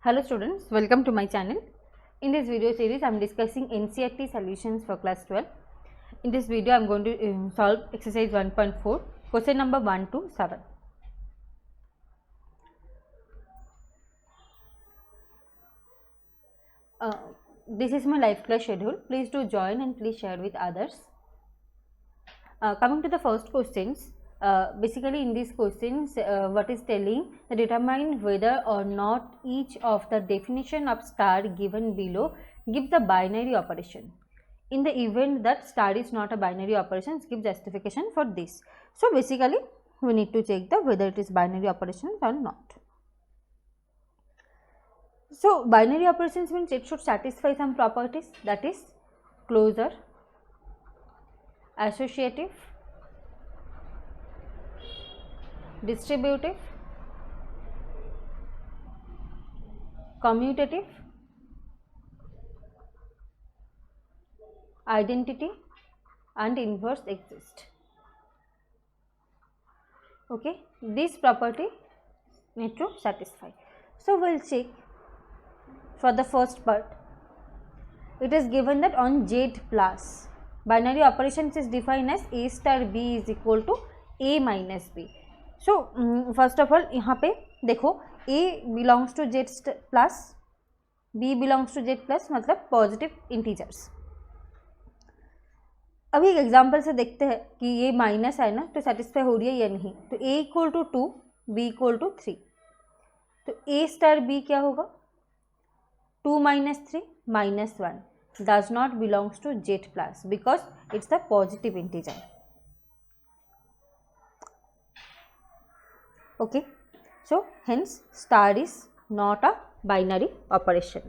Hello students, welcome to my channel. In this video series, I am discussing NCERT solutions for class 12. In this video, I am going to solve exercise 1.4, question number 1 to 7. This is my live class schedule. Please do join and please share with others. Coming to the first questions, basically in these questions what is telling, determine whether or not each of the definition of star given below gives a binary operation. In the event that star is not a binary operation, give justification for this. So basically we need to check the whether it is binary operations or not. So binary operations means it should satisfy some properties, that is closure, associative, distributive, commutative, identity and inverse exist. Okay, this property need to satisfy. So we will check for the first part. It is given that on Z plus binary operations is defined as A star B is equal to A minus B. So first of all यहाँ पे देखो A belongs to Z plus, B belongs to Z plus, मतलब positive integers. अभी एक example से देखते हैं कि ये माइनस है ना, तो सेटिस्फाई हो रही है या नहीं. तो A equal to 2, B equal to 3, तो A स्टार B क्या होगा, 2 minus 3 minus 1 does not belongs to Z plus because it's the positive integer. Okay, so hence star is not a binary operation.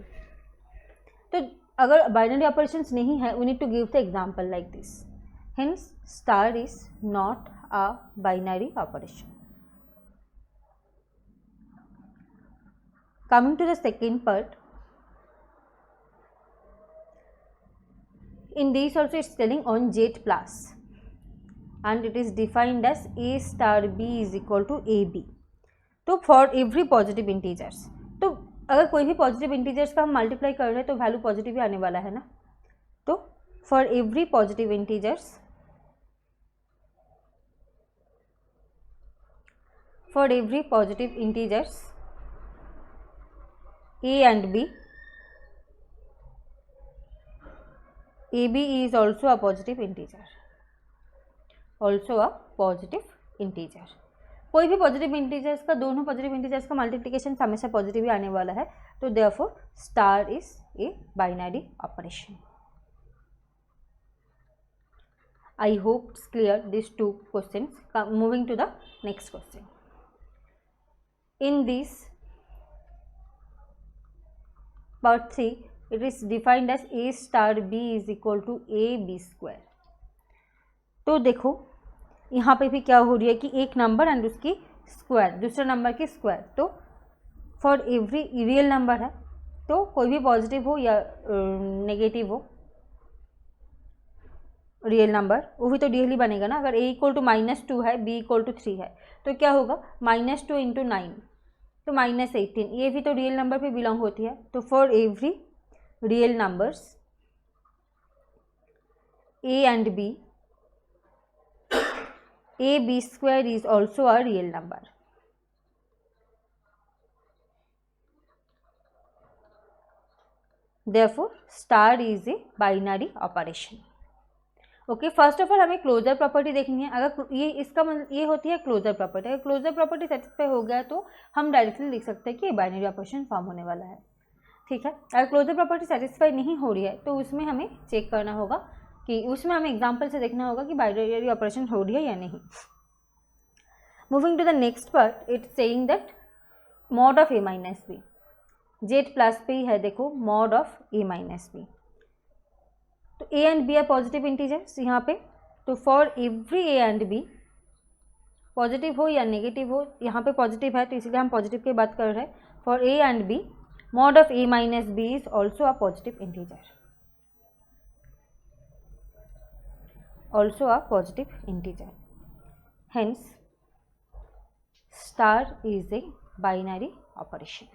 तो अगर binary operations नहीं है, we need to give the example like this. Hence star is not a binary operation. Coming to the second part, in this also it's telling on Z plus and it is defined as A star B is equal to AB. तो for every positive integers, तो अगर कोई भी positive integers का हम multiply कर रहे हैं तो वैल्यू पॉजिटिव ही आने वाला है ना. तो for every positive integers, for every positive integers A and B, AB is also a positive integer, also a positive integer. कोई भी पॉजिटिव इंटीजर्स का, दोनों पॉजिटिव इंटीजर्स का मल्टीप्लिकेशन हमेशा पॉजिटिव ही आने वाला है. तो therefore star is a binary operation. I hope it's clear this two questions. Moving to the next question. In this part 3 it is defined as A star B is equal to AB square. तो देखो यहाँ पे भी क्या हो रही है कि एक नंबर एंड उसकी स्क्वायर, दूसरे नंबर की स्क्वायर. तो फॉर एवरी रियल नंबर है, तो कोई भी पॉजिटिव हो या नेगेटिव हो रियल नंबर, वो भी तो रियल ही बनेगा ना. अगर A इक्वल टू -2 है, B इक्वल टू 3 है, तो क्या होगा -2 इंटू 9 तो -18. ये भी तो रियल नंबर पे बिलोंग होती है. तो for every real numbers A and B, AB square is also a real number. Therefore star is a binary operation. Okay, first of all हमें क्लोजर प्रॉपर्टी देखनी है. अगर ये इसका मतलब ये होती है क्लोजर प्रॉपर्टी, अगर क्लोजर प्रॉपर्टी सेटिस्फाई हो गया तो हम डायरेक्टली लिख सकते हैं कि ये बाइनरी ऑपरेशन फॉर्म होने वाला है. ठीक है, अगर क्लोजर प्रॉपर्टी सेटिस्फाई नहीं हो रही है तो उसमें हमें चेक करना होगा कि उसमें हमें एग्जाम्पल से देखना होगा कि बाइनरी ऑपरेशन हो रही है या नहीं. Moving to the next part, it's saying that mod of A minus B, Z plus पे ही है देखो mod of A minus B. तो A and B are positive integers यहाँ पे. तो for every A and B, positive हो या नेगेटिव हो, यहाँ पे पॉजिटिव है तो इसलिए हम पॉजिटिव की बात कर रहे हैं. For A and B, mod of A minus B is also a positive integer, also a positive integer. Hence star is a binary operation.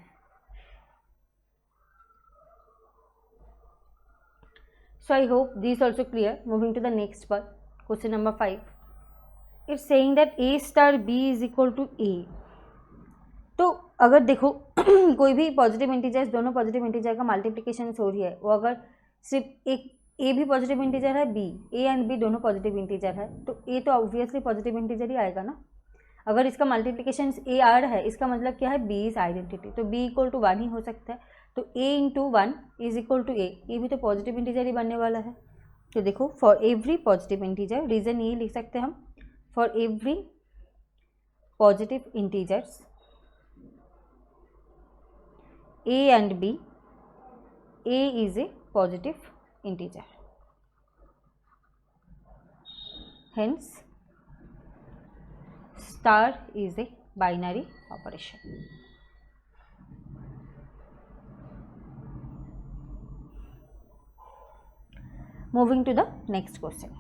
So I hope these also clear. Moving to the next part, question number 5. It's saying that A star B is equal to A. तो अगर देखो कोई भी positive integers, दोनों positive integer का multiplication हो रही है, वो अगर सिर्फ एक ए भी पॉजिटिव इंटीजर है, बी, ए एंड बी दोनों पॉजिटिव इंटीजर है, तो ए तो ऑब्वियसली पॉजिटिव इंटीजर ही आएगा ना. अगर इसका मल्टीप्लिकेशन ए आ रहा है, इसका मतलब क्या है, बी इज आइडेंटिटी, तो बी इक्वल टू 1 ही हो सकता है. तो ए इंटू 1 इज इक्वल टू ए, ये भी तो पॉजिटिव इंटीजर ही बनने वाला है. तो देखो for every positive integer, reason ये लिख सकते हैं हम, for every positive integers a and b, a is a positive integer, hence star is a binary operation. Moving to the next question,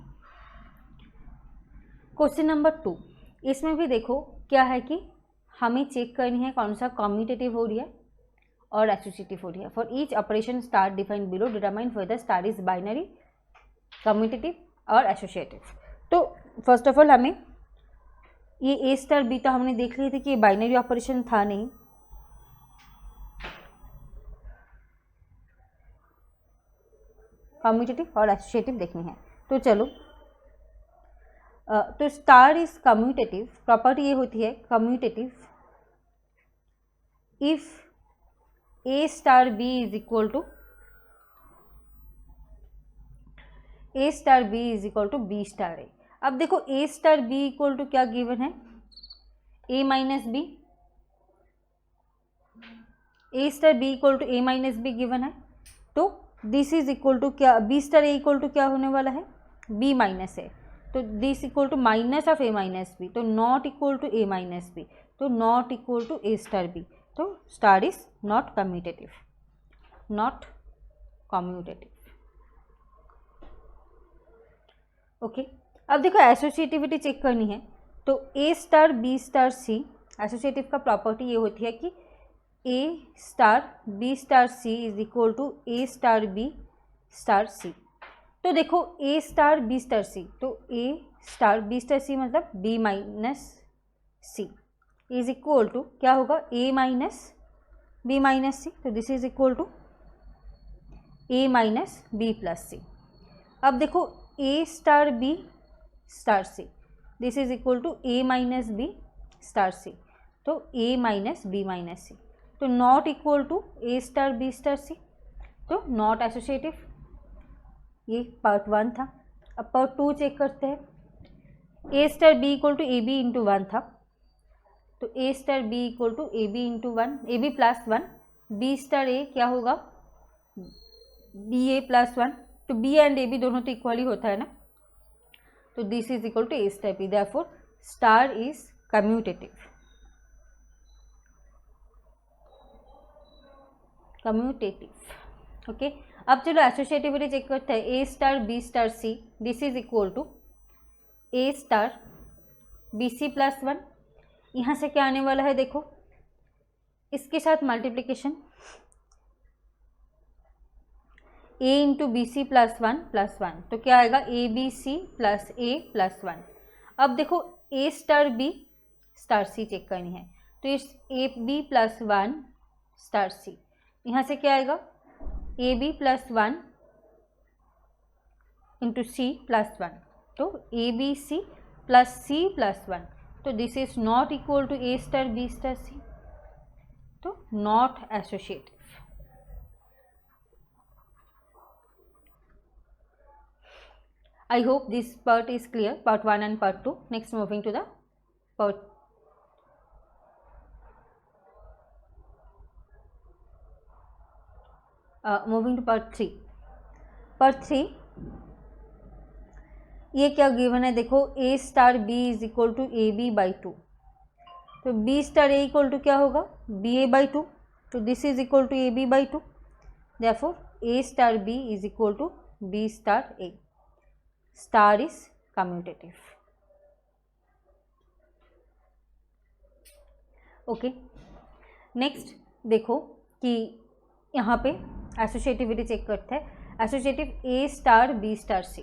question number 2. इसमें भी देखो क्या है कि हमें चेक करनी है कौन सा कम्यूटेटिव हो रही है और एसोसिएटिव हो रही है. For each operation star defined below determine whether star is binary, commutative और एसोसिएटिव. तो फर्स्ट ऑफ ऑल हमें ये ए स्टार बी तो हमने देख लिए थे कि ये बाइनरी ऑपरेशन था नहीं, कम्यूटेटिव और एसोसिएटिव देखनी है. तो चलो, तो स्टार इज कम्यूटेटिव, प्रॉपर्टी ये होती है commutative if A star B is equal to A star B is equal to B star A. अब देखो A star B equal to क्या गिवन है, A minus B, A star B equal to A minus B given है. तो this is equal to क्या, B star A equal to क्या होने वाला है, B माइनस A. तो this equal to minus of A minus B, तो not equal to A minus B, तो not equal to A star B. तो star is not commutative, not commutative. Okay, अब देखो एसोसिएटिविटी चेक करनी है. तो A star B star C, associative का property ये होती है कि A star B star C is equal to A star B star C. तो देखो ए स्टार बी स्टार सी, तो A star B star C मतलब B minus C is equal to क्या होगा, A minus B minus C. तो this is equal to A minus B plus सी. अब देखो ए star B star C, this is equal to A minus B star C, तो A minus B minus C. तो not equal to A star B star C, तो not associative. ये part 1 था. अब part 2 check करते हैं. A star B equal to A B into 1 था, तो A star B equal to A B into 1, A B plus 1, B star A क्या होगा, बी ए प्लस 1. तो बी एंड ए बी दोनों तो इक्वल ही होता है ना, तो this is equal to A star B, therefore star is commutative. Commutative. Okay, अब चलो एसोसिएटिविटी चेक करते हैं. A star B star C, this is equal to A star B C plus 1. यहाँ से क्या आने वाला है, देखो इसके साथ multiplication, a into b C plus 1, तो क्या आएगा, a B C plus a plus 1. अब देखो ए star B star c check करनी है, तो इस ए बी प्लस 1 स्टार सी, यहाँ से क्या आएगा, a B plus 1 into C plus 1, तो A B C plus C plus 1. तो this is not equal to A star B star C, तो not associative. I hope this part is clear, part 1 and part 2. Next, moving to the part moving to part 3. Part 3 ये क्या given है, देखो ए star B is equal to A B by 2. तो B star A equal to क्या होगा, B A by 2. तो this is equal to A B by 2. Therefore A star B is equal to B star A. Star is commutative. Okay, next देखो कि यहाँ पे associativity check करते हैं. Associative A star B star C,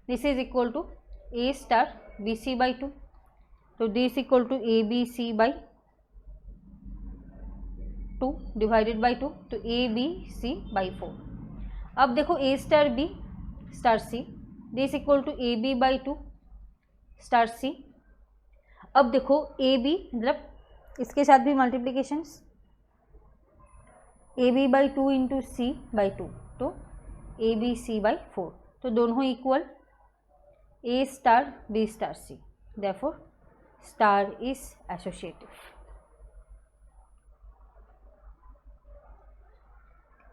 this is equal to A star B C by 2, तो this equal to A B C by 2 divided by 2, तो A B C by 4। अब देखो ए star B star C, this equal to A B by 2 star C. अब देखो A B मतलब इसके साथ भी multiplications, A B by 2 into C by 2, तो ए बी सी बाई 4, तो दोनों equal A star B star C, therefore star is associative.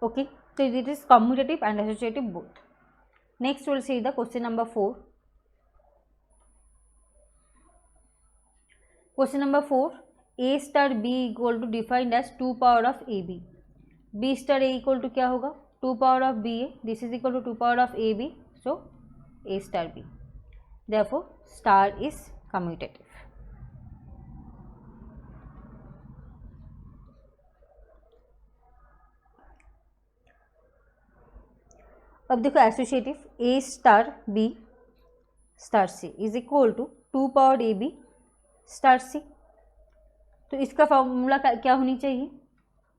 Okay, so it is commutative and associative both. Next we will see the question number 4. Question number 4, a star b equal to defined as 2 power of ab, b star a equal to क्या होगा 2 power of ba, this is equal to 2 power of ab, so a star b, therefore star is commutative. अब देखो associative A star B star C is equal to 2 power A B star C, तो इसका formula क्या होनी चाहिए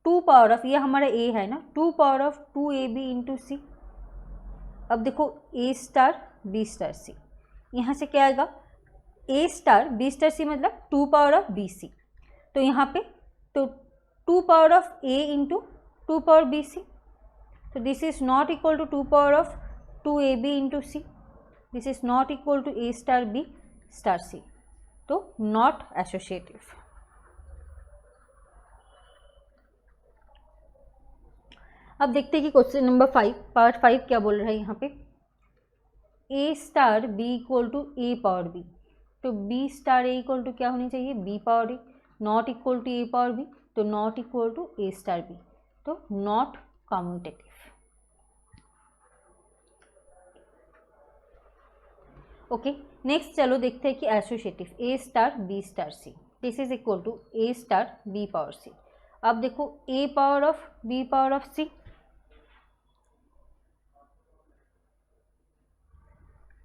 2 power of, ये हमारा ए है ना, 2 power of 2 A B into C. अब देखो ए स्टार बी स्टार सी, यहाँ से क्या आएगा A star B star C मतलब 2 पावर ऑफ बी सी, तो यहाँ पे तो 2 power of a into 2 power b c, so this is not equal to 2 power of 2ab into c, this is not equal to a star b star c, तो not associative। अब देखते हैं कि question number 5 part 5 क्या बोल रहा है यहाँ पे, a star b equal to a power b, तो b star a equal to क्या होनी चाहिए b power a, not equal to a power b, तो not equal to a star b, तो नॉट कम्यूटेटिव। ओके, नेक्स्ट चलो देखते हैं कि associative A star B star C, this is equal to A star B power C. अब देखो A power of B power of C,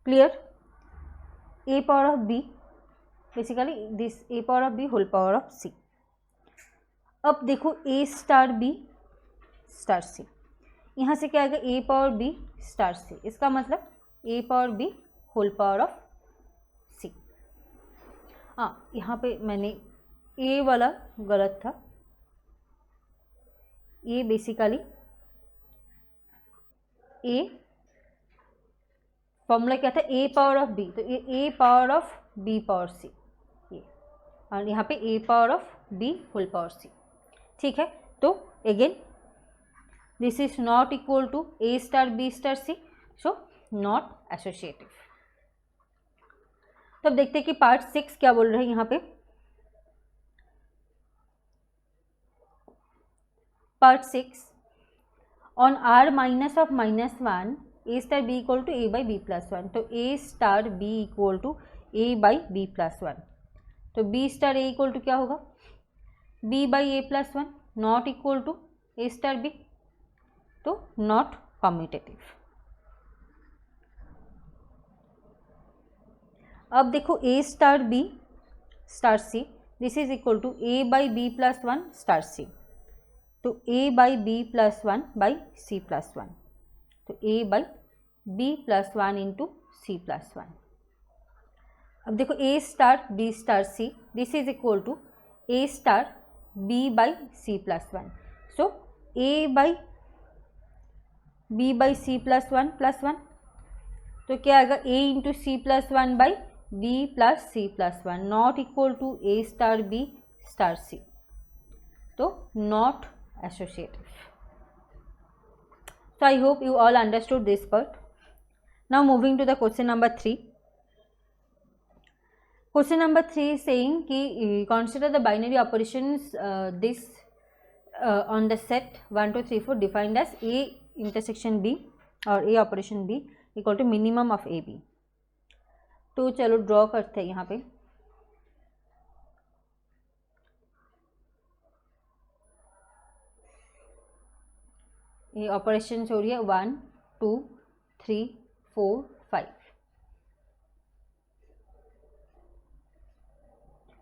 clear, A power of B basically this A power of B whole power of C. अब देखो ए star B star सी, यहाँ से क्या आएगा A power B star C, इसका मतलब A power B whole power of C. हाँ, यहाँ पे मैंने ए वाला गलत था, ये बेसिकली ए फॉर्मूला क्या था ए पावर ऑफ बी, तो ये A power of B power C, ये, और यहाँ पे A power of B whole power C, ठीक है। तो again this is not equal to A star B star C, so not associative. तो अब देखते हैं कि पार्ट 6 क्या बोल रहे हैं यहाँ पे, part 6 on R minus of -1 A star B equal to A by B plus 1, तो A star B equal to A by B plus 1, तो B star A equal to क्या होगा B by A plus 1, not equal to A star B, तो not commutative. अब देखो ए star B star C, this is equal to A by B plus 1 star C, तो A by B plus 1 by C plus 1, तो A by B plus 1 into C plus 1। अब देखो ए star B star C, this is equal to A star B by C plus 1, so A by B by C plus 1, तो क्या आएगा A into C plus 1 by B plus C plus 1, not equal to A star B star C, तो not associative. So I hope you all understood this part. Now moving to the question number 3. Question number 3 is saying कि consider the binary operations this on the set 1 2 3 4 defined as A intersection B और A operation B equal to minimum of AB. तो चलो draw करते हैं यहाँ पे। ये operation हो रही है 1 2 3 4 5,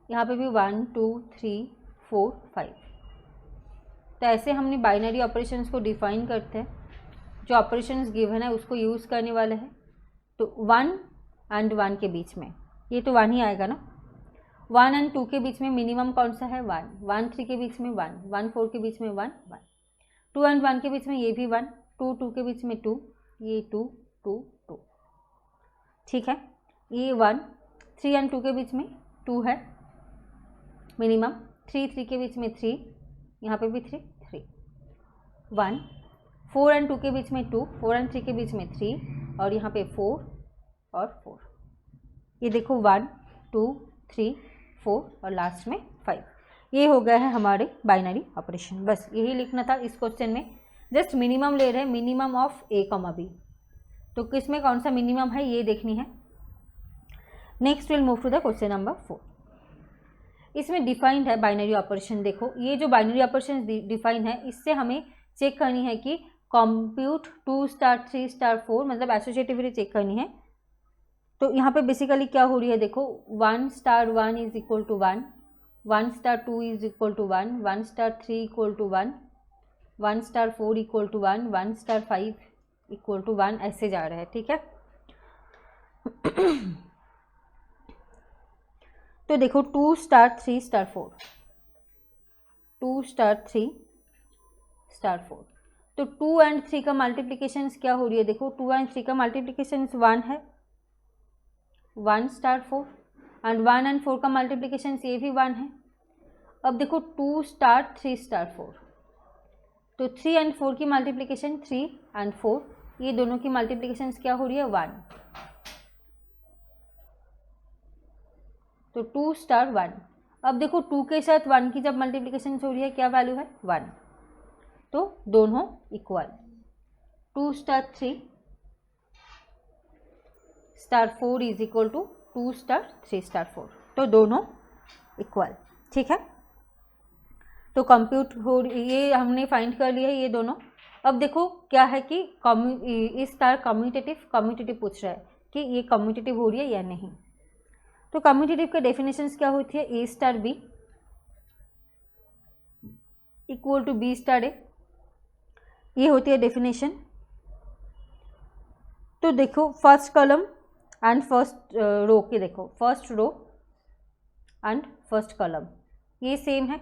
यहाँ पे भी 1 2 3 4 5। तो ऐसे हमने बाइनरी ऑपरेशंस को डिफाइन करते हैं। जो ऑपरेशंस गिवन है उसको यूज़ करने वाले हैं। तो 1 एंड 1 के बीच में ये तो 1 ही आएगा ना। 1 एंड 2 के बीच में मिनिमम कौन सा है 1, 1 3 के बीच में 1, 1 4 के बीच में 1 1, 2 एंड 1 के बीच में ये भी 1, 2 2 के बीच में 2, ये 2 2 2, ठीक है। ये 1, 3 एंड 2 के बीच में 2 है मिनिमम, 3 3 के बीच में 3, यहाँ पे भी 3 3, 1, 4 एंड 2 के बीच में 2, 4 एंड 3 के बीच में 3, और यहाँ पे 4 और 4। ये देखो 1 2 3 4 और लास्ट में 5। ये हो गया है हमारे बाइनरी ऑपरेशन। बस यही लिखना था इस क्वेश्चन में। जस्ट मिनिमम ले रहे हैं, minimum of a comma b. तो किस में कौन सा मिनिमम है ये देखनी है। Next will move to the question number 4। इसमें डिफाइंड है बाइनरी ऑपरेशन। देखो ये जो बाइनरी ऑपरेशन डिफाइन है, इससे हमें चेक करनी है कि कंप्यूट 2 स्टार 3 स्टार 4, मतलब एसोसिएटिविटी चेक करनी है। तो यहाँ पे बेसिकली क्या हो रही है देखो, 1 star 1 is equal to 1, 1 star 2 is equal to 1, 1 star 3 equal to 1, 1 star 4 equal to 1, 1 star 5 equal to 1, ऐसे जा रहा है, ठीक है। तो देखो 2 स्टार 3 स्टार 4, 2 स्टार 3 स्टार 4, तो 2 एंड 3 का मल्टीप्लिकेशन क्या हो रही है देखो, 2 एंड 3 का मल्टीप्लिकेशन 1 है, 1 स्टार 4, एंड 1 एंड 4 का मल्टीप्लिकेशन ये भी 1 है। अब देखो 2 स्टार 3 स्टार 4, तो 3 एंड 4 की मल्टीप्लिकेशन 3 एंड 4, ये दोनों की मल्टीप्लिकेशन क्या हो रही है 1, तो 2 स्टार 1। अब देखो 2 के साथ 1 की जब मल्टीप्लिकेशन हो रही है क्या वैल्यू है 1, तो दोनों equal. 2 star 3 star 4 is equal to 2 star 3 star 4, तो दोनों इक्वल, ठीक है। तो कंप्यूट हो, ये हमने फाइंड कर लिया है ये दोनों। अब देखो क्या है कि इस स्टार कम्यूटेटिव पूछ रहा है कि ये कम्यूटेटिव हो रही है या नहीं। तो कम्यूटेटिव के डेफिनेशंस क्या होती है, A star B equal to B star A, ये होती है डेफिनेशन। तो देखो first column and first row के, देखो first row and first column ये सेम है,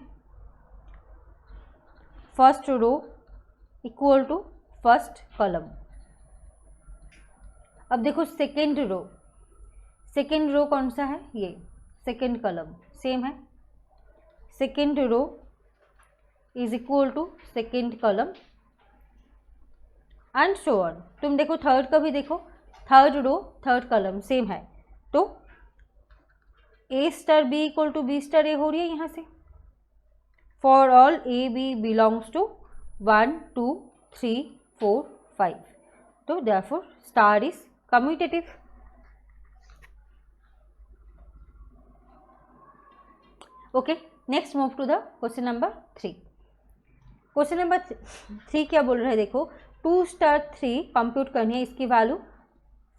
first row equal to first column. अब देखो सेकेंड रो कौन सा है, ये सेकेंड कॉलम सेम है, second row is equal to second column and so on. तुम देखो थर्ड का भी देखो, third row third column same है, तो A star B equal to B star A हो रही है यहाँ से। For all A B belongs to 1 2 3 4 5, तो therefore star is commutative. Okay, next move to the question number 3। Question number 3 क्या बोल रहे हैं देखो, 2 स्टार 3 कंप्यूट करनी है, इसकी वैल्यू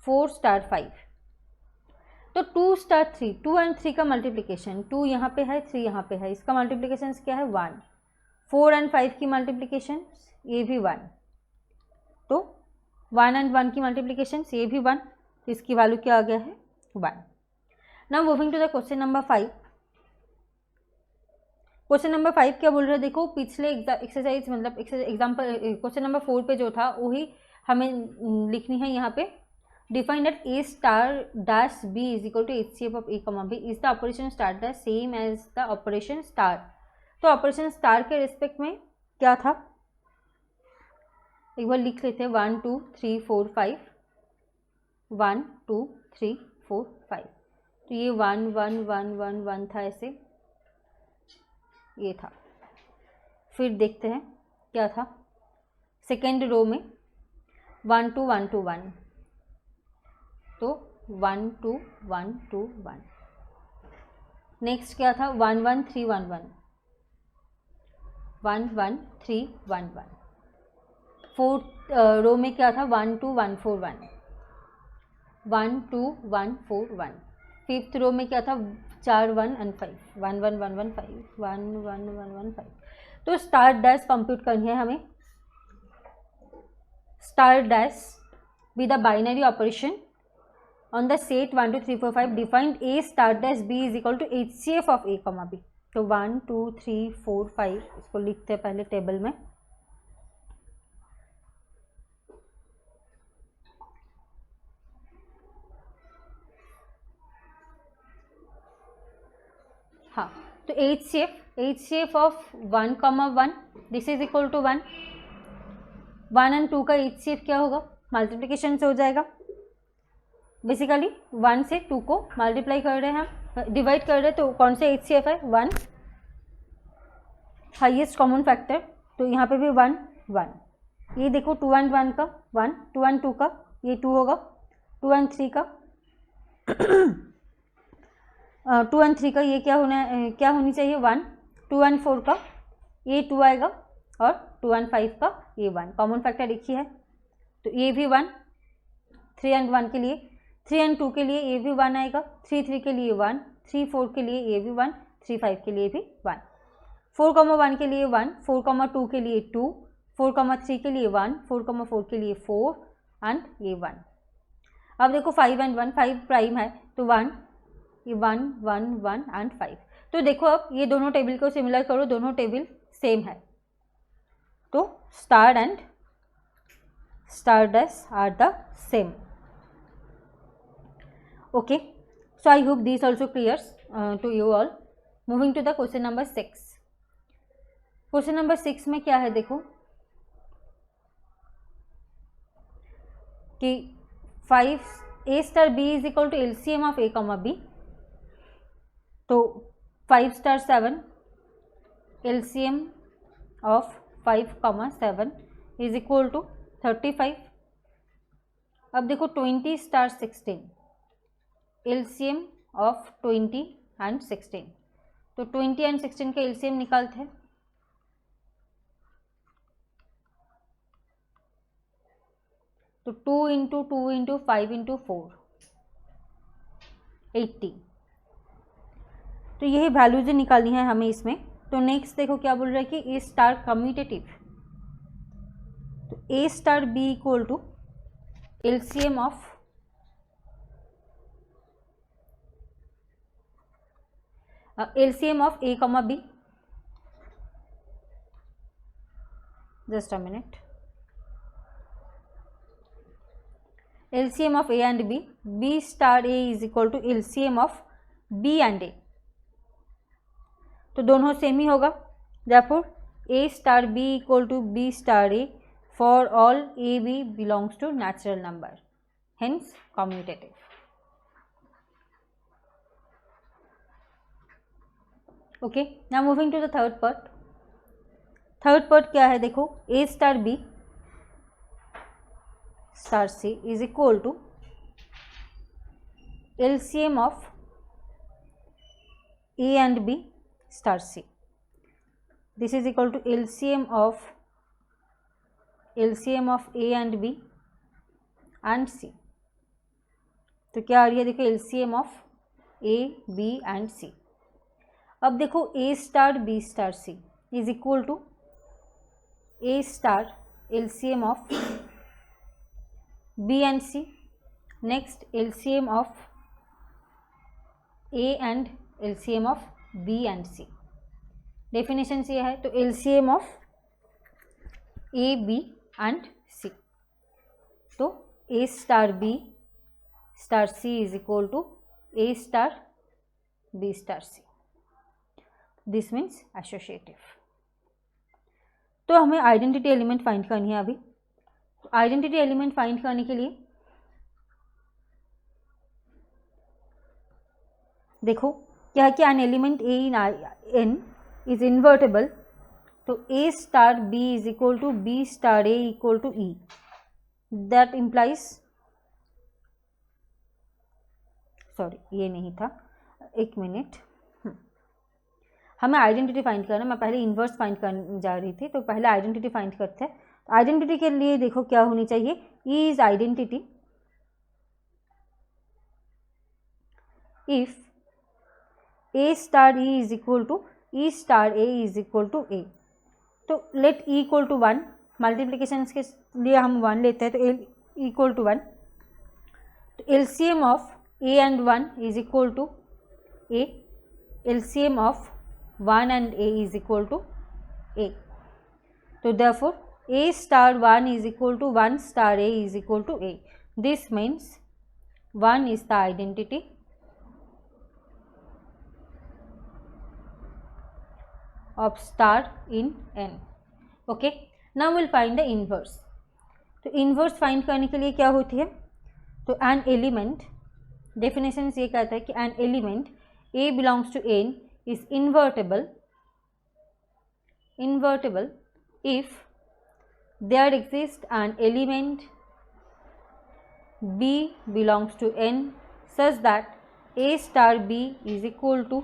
4 स्टार 5। तो 2 स्टार 3, 2 एंड 3 का मल्टीप्लिकेशन, 2 यहाँ पे है 3 यहाँ पे है, इसका मल्टीप्लिकेशन क्या है 1, 4 एंड 5 की मल्टीप्लिकेशन ये भी 1, तो 1 एंड 1 की मल्टीप्लिकेशन ये भी 1, तो इसकी वैल्यू क्या आ गया है 1। Now moving to the question number 5। Question number 5 क्या बोल रहे हैं देखो, पिछले एक्सरसाइज मतलब एग्जाम्पल क्वेश्चन नंबर 4 पे जो था वही हमें लिखनी है यहाँ पे। Define that a star dash b is equal to HCF of a comma b is the operation star dash same as the operation star. तो ऑपरेशन स्टार के रिस्पेक्ट में क्या था एक बार लिख लेते हैं, 1 2 3 4 5, 1 2 3 4 5, तो ये 1 1 1 1 1 था, ऐसे ये था। फिर देखते हैं क्या था सेकेंड रो में, 1 2 1 2 1, तो 1 2 1 2 1। नेक्स्ट क्या था 1 1 3 1 1, 1 1 3 1 1। रो में क्या था 1 2 1 4 1, 1 2 1 4 1। फिफ्थ रो में क्या था 4 1 एंड 5, 1 1 1 1 5, 1 1 1 1 5। तो स्टार डैश कंप्यूट करनी है हमें। Star dash with the binary operation on the set 1 2 3 4 5 defined a star dash b is equal to HCF of a comma b. तो 1 2 3 4 5 इसको लिखते हैं पहले टेबल में। हाँ, तो HCF ऑफ 1 कॉमा 1 this is equal to 1। 1 and 2 का HCF क्या होगा, मल्टीप्लिकेशन से हो जाएगा। बेसिकली 1 से 2 को मल्टीप्लाई कर रहे हैं हम, डिवाइड कर रहे हैं, तो कौन से HCF है 1, हाईएस्ट कॉमन फैक्टर। तो यहाँ पे भी 1 1। ये देखो 2 एंड 1 का 1, 2 एंड 2 का ये 2 होगा, 2 एंड 3 का 2 एंड 3 का ये क्या होनी चाहिए 1, 2 एंड 4 का ये 2 आएगा, और 2 एंड 5 का ये 1। कॉमन फैक्टर एक ही है, तो ये भी 1। 3 एंड 1 के लिए, 3 एंड 2 के लिए ये भी 1 आएगा, 3 3 के लिए 1, 3 4 के लिए ये भी 1, 3 5 के लिए भी 1, 4 1 के लिए 1, 4 2 के लिए 2, 4 3 के लिए 1, 4 4 के लिए 4 एंड ये 1। अब देखो 5 एंड 1, 5 प्राइम है तो 1, ये 1 1 1 एंड 5। तो देखो अब ये दोनों टेबल को सिमिलर करो, दोनों टेबल सेम है, तो star and star dash are the same. Okay, so I hope this also clears to you all. Moving to the question number 6. Question number 6 में क्या है देखो कि 5 A star B is equal to LCM of A comma B. तो 5 star 7 LCM of 5 comma 7 is equal to 35। अब देखो 20 star 16 LCM of 20 and 16। तो 20 and 16 का LCM निकालते हैं। तो 2 इंटू 2 इंटू 5 इंटू 4 80। तो यही वैल्यूज निकालनी है हमें इसमें। तो नेक्स्ट देखो क्या बोल रहा है कि ए स्टार कम्यूटेटिव, तो A star B equal to LCM of LCM of A comma B, just a minute, LCM of A and B, B star A is equal to LCM of B and A। तो दोनों same ही होगा, therefore A star B equal to B star A for all A B belongs to natural number, hence commutative। Okay, now moving to the third part. Third part क्या है देखो, ए star B star C is equal to LCM of A and B star C. This is equal to LCM of A and B and C. तो क्या आ रही है देखो LCM of A B and C. अब देखो ए star B star C is equal to A star LCM of B and C, next LCM of A and LCM of B and C. Definition ये है, तो LCM of A B and C, तो A star B star C is equal to A star B star C. This means associative. तो हमें identity element find करनी है अभी। Identity element find करने के लिए देखो क्या है कि an element A in N is invertible, तो A star B is equal to B star A equal to E. That implies, sorry ये नहीं था, एक मिनट, हमें आइडेंटिटी फाइंड करना। मैं पहले इन्वर्स फाइंड करने जा रही थी, तो पहले आइडेंटिटी फाइंड करते हैं। आइडेंटिटी के लिए देखो क्या होनी चाहिए, E is identity if A star E is equal to E star A is equal to A. तो let E equal to 1, multiplication के लिए हम 1 लेते हैं, तो ए इक्वल टू 1, तो LCM of A and 1 is equal to A, LCM of 1 and A is equal to A. तो therefore a star 1 is equal to 1 star a is equal to a. This means 1 is the identity of star in n. Okay, now we'll find the inverse. तो inverse find करने के लिए क्या होती है, तो an element, definition ये कहता है कि an element a belongs to n is invertible if there exists an element b belongs to n such that a star b is equal to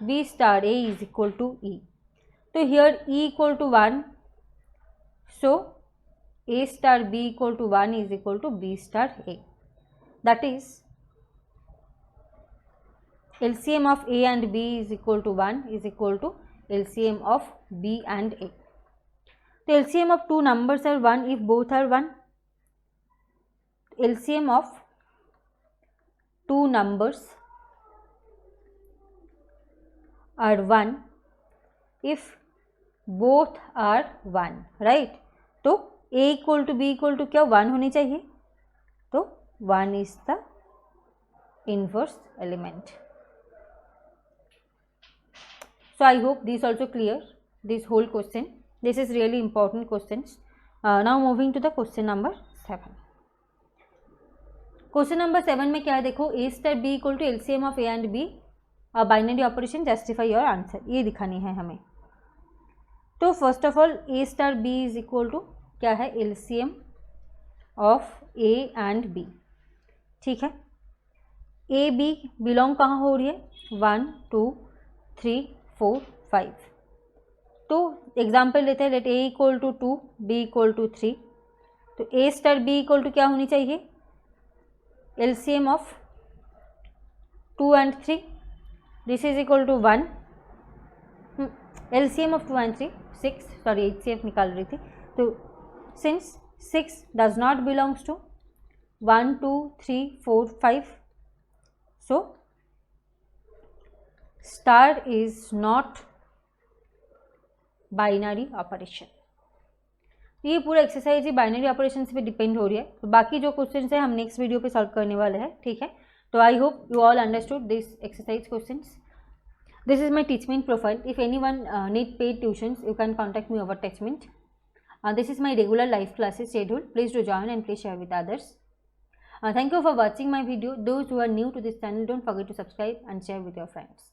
b star a is equal to e. So here e equal to 1, so a star b equal to 1 is equal to b star a. That is LCM of a and b is equal to 1 is equal to LCM of b and a. The LCM of two numbers are 1 if both are 1. LCM of two numbers are 1 if both are 1, right? तो a equal to b equal to क्या 1 होनी चाहिए, तो 1 is the inverse element. So I hope this also clear, this whole question. This is really important questions. Now moving to the question number 7. Question number 7 में क्या है देखो, a star b equal to LCM of a and b, binary operation, justify your answer, ये दिखानी है हमें। तो first of all a star b is equal to क्या है, LCM of a and b, ठीक है। a b बिलोंग कहाँ हो रही है, 1 2 3 4 5। तो एग्जाम्पल लेते हैं, let a equal to 2 b equal to 3, तो a star b equal to क्या होनी चाहिए, LCM of 2 and 3, this is equal to 1, LCM of 2 and 3 6, sorry HCF निकाल रही थी। तो since 6 does not belongs to 1 2 3 4 5, so star is not binary operation. ये पूरा एक्सरसाइज ही बाइनरी ऑपरेशन पे डिपेंड हो रही है। तो बाकी जो क्वेश्चन है हम नेक्स्ट वीडियो पे सॉल्व करने वाले हैं, ठीक है। तो I hope you all understood this exercise questions. This is my Teachmint profile. If anyone need paid tuitions you can contact me over Teachmint. This is my regular live classes schedule. Please do join and please share with others. Thank you for watching my video. Those who are new to this channel, don't forget to subscribe and share with your friends.